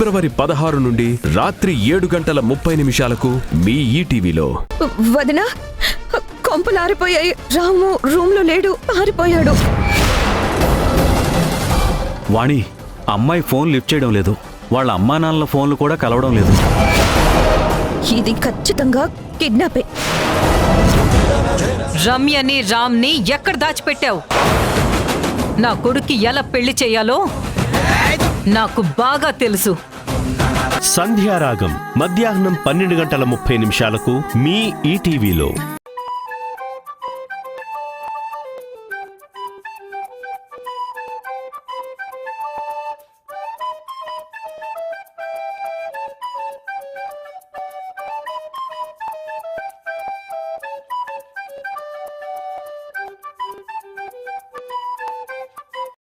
ఫిబ్రవరి 16 నుండి రాత్రి 7:30 మీ ఈటీవీలో. వదిన, కొంపలు ఆరిపోయాయి. రాము రూమ్ లో లేడు, ఆరిపోయాడు. వాణి, అమ్మాయి ఫోన్ లిఫ్ట్ చేయడం లేదు. వాళ్ళ అమ్మా నాన్నల ఫోన్లు కూడా కలవడం లేదు. ఇది ఖచ్చితంగా కిడ్నాపే. రమ్యని రామ్ని ఎక్కడ దాచిపెట్టావు? నా కొడుక్కి ఎలా పెళ్లి చేయాలో నాకు బాగా తెలుసు. సంధ్యారాగం మధ్యాహ్నం 12:30 మీ ఈటీవీలో.